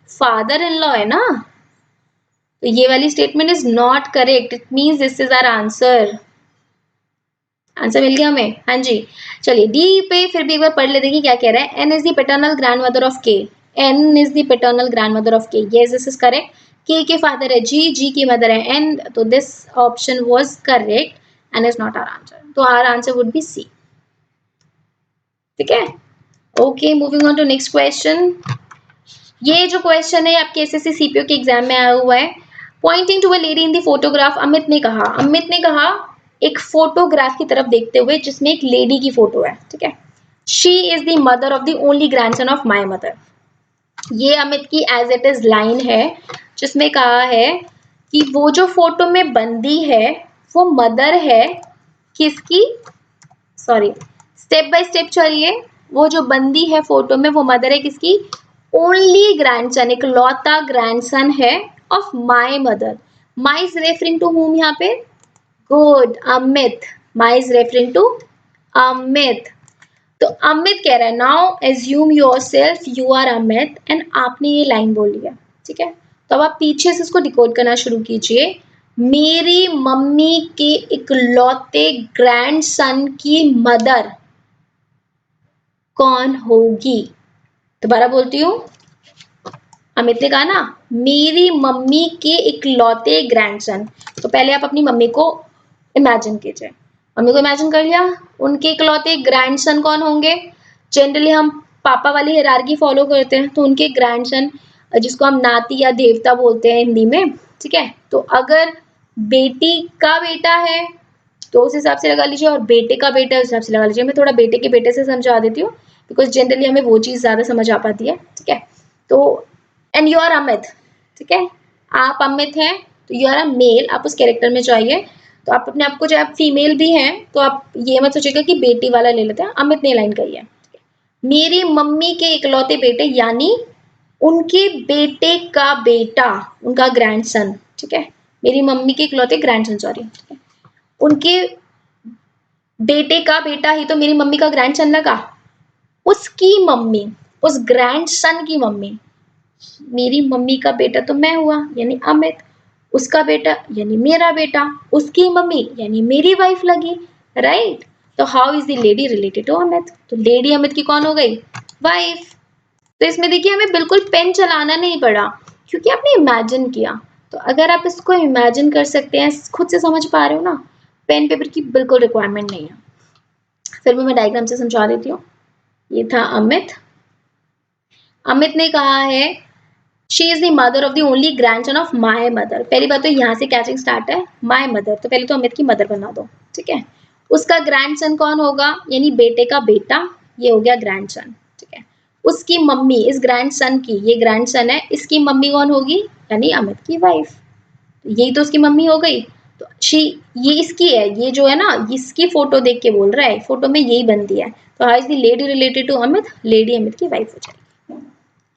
फादर इन लॉ है ना। तो ये वाली statement is not correct, it means this is our answer. Answer मिल गया हमें, हाँ जी। चलिए डी पे फिर भी एक बार पढ़ लेते हैं कि क्या कह रहा है। N is the paternal grandmother of K, N is the paternal grandmother of K, yes this is correct. K father है जी, जी की मदर है एन, तो this option was correct and is not our answer, तो our answer would be C. ठीक है, okay moving on to next question. ये जो क्वेश्चन है आपके एसएससी सीपीओ के एग्जाम में आया हुआ है। Pointing to a lady in the photograph, Amit ने कहा एक फोटोग्राफ की तरफ देखते हुए जिसमें एक लेडी की फोटो है। ठीक है, she is the mother of the only grandson of my mother. ये अमित की एज इट इज लाइन है जिसमें कहा है कि वो जो फोटो में बंदी है वो मदर है किसकी, सॉरी स्टेप बाय स्टेप चलिए। वो जो बंदी है फोटो में वो मदर है किसकी, ओनली ग्रैंडसन, एक लौता ग्रैंडसन है of my mother. My is referring to whom यहाँ पे, good Amit, my is referring to Amit. तो अमित कह रहा है now assume yourself you are Amit, and आपने ये लाइन बोली है। ठीक है, तो अब आप पीछे से इसको डिकोड करना शुरू कीजिए। मेरी मम्मी के इकलौते ग्रैंडसन की मदर, कौन होगी? दोबारा बोलती हूँ, अमित ने कहा ना मेरी मम्मी के इकलौते ग्रैंडसन। तो पहले आप अपनी मम्मी को इमेजिन कीजिए। मम्मी को इमेजिन कर लिया, उनके इकलौते ग्रैंडसन कौन होंगे? जनरली हम पापा वाली हायरार्की फॉलो करते हैं, तो उनके ग्रैंडसन जिसको हम नाती या देवता बोलते हैं हिंदी में, ठीक है। तो अगर बेटी का बेटा है तो उस हिसाब से लगा लीजिए, और बेटे का बेटा उस हिसाब से लगा लीजिए। मैं थोड़ा बेटे के बेटे से समझा देती हूँ, बिकॉज जनरली हमें वो चीज़ ज़्यादा समझ आ पाती है, ठीक है। तो एंड यू आर अमित, ठीक है, आप अमित हैं, तो यू आर अ मेल, आप उस कैरेक्टर में जाइए। तो आप अपने आप को, जब आप फीमेल भी हैं तो आप ये मत सोचिएगा कि बेटी वाला ले लेते हैं, अमित ने लाइन कही है। मेरी मम्मी के इकलौते बेटे, यानी उनके बेटे का बेटा, उनका ग्रैंडसन, ठीक है। मेरी मम्मी के इकलौते ग्रैंडसन, सॉरी, ठीक है। उनके बेटे का बेटा ही तो मेरी मम्मी का ग्रैंडसन लगा। उसकी मम्मी, उस ग्रैंडसन की मम्मी, मेरी मम्मी का बेटा तो मैं हुआ यानी अमित, उसका बेटा यानी मेरा बेटा, उसकी मम्मी यानी मेरी वाइफ लगी, राइट। तो how is the lady related to Amit? तो लेडी अमित की कौन हो गई? वाइफ। तो इसमें देखिए हमें बिल्कुल पेन चलाना नहीं पड़ा, क्योंकि आपने इमेजिन किया। तो अगर आप इसको इमेजिन कर सकते हैं, खुद से समझ पा रहे हो ना, पेन पेपर की बिल्कुल रिक्वायरमेंट नहीं है। फिर भी मैं डायग्राम से समझा देती हूँ। ये था अमित। अमित ने कहा है she is the mother of the only grandson of my mother. पहली बात तो यहाँ से कैचिंग स्टार्ट है, माई मदर, तो पहले तो अमित की मदर बना दो, ठीक है। उसका ग्रैंडसन कौन होगा? यानी बेटे का बेटा, ये हो गया ग्रैंडसन, ठीक है। उसकी मम्मी, इस ग्रैंडसन की, ये ग्रैंडसन है, इसकी मम्मी कौन होगी? यानी अमित की वाइफ। यही तो उसकी मम्मी हो गई। तो शी, ये इसकी है, ये जो है ना, इसकी फोटो देख के बोल रहा है, फोटो में यही बनती है। तो how is the lady related to Amit? Lady Amit की वाइफ हो जाएगी।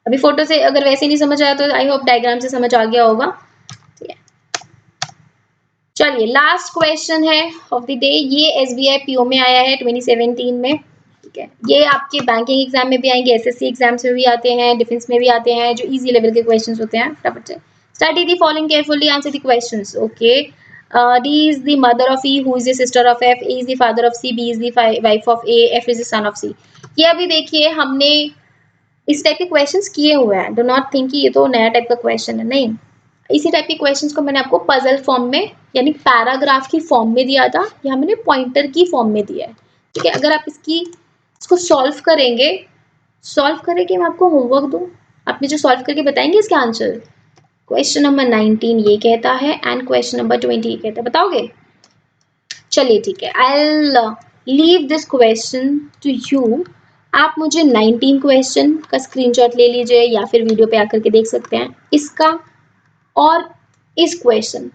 अभी फोटो से अगर वैसे नहीं समझ आया तो आई होप डायग्राम से समझ आ गया होगा, ठीक है। चलिए लास्ट क्वेश्चन है ऑफ द डे। ये SBI PO में आया है 2017 में, ठीक है। ये आपके बैंकिंग एग्जाम में भी आएंगे, SSC एग्जाम्स में भी आते हैं, डिफेंस में भी आते हैं, जो इजी लेवल के क्वेश्चन होते हैं। फटाफट से study the following carefully, answer the questions, okay. D is the mother of E, who is the sister of F, A is the father of C, B is the wife of A, F is the son of C। ये अभी देखिए हमने इस टाइप के क्वेश्चंस किए हुए हैं, डू नॉट थिंक कि ये तो नया टाइप का क्वेश्चन है, नहीं। इसी टाइप के क्वेश्चंस को मैंने आपको पजल फॉर्म में यानी पैराग्राफ की फॉर्म में दिया था, या मैंने पॉइंटर की फॉर्म में दिया है, ठीक है। अगर आप इसको सॉल्व करेंगे, सॉल्व करके मैं आपको होमवर्क दूं, आप मुझे सॉल्व करके बताएंगे इसके आंसर। क्वेश्चन नंबर 19 ये कहता है एंड क्वेश्चन नंबर 20 ये कहता है, बताओगे? चलिए ठीक है, I leave this question to you. आप मुझे 19 क्वेश्चन का स्क्रीनशॉट ले लीजिए, या फिर वीडियो पे आकर के देख सकते हैं इसका और इस क्वेश्चन,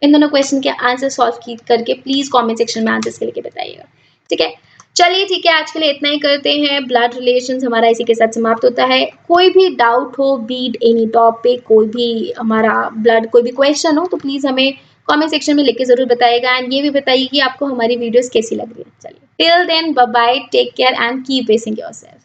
इन दोनों क्वेश्चन के आंसर सॉल्व करके प्लीज कमेंट सेक्शन में आंसर्स के लेके बताइएगा, ठीक है। चलिए ठीक है, आज के लिए इतना ही करते हैं। ब्लड रिलेशंस हमारा इसी के साथ समाप्त होता है। कोई भी डाउट हो, बीट एनी टॉपिक, कोई भी हमारा ब्लड कोई भी क्वेश्चन हो, तो प्लीज हमें कमेंट सेक्शन में लिख के जरूर बताइएगा, एंड ये भी बताइए कि आपको हमारी वीडियोस कैसी लग रही है। चलिए till then bye bye, take care and keep basing yourself.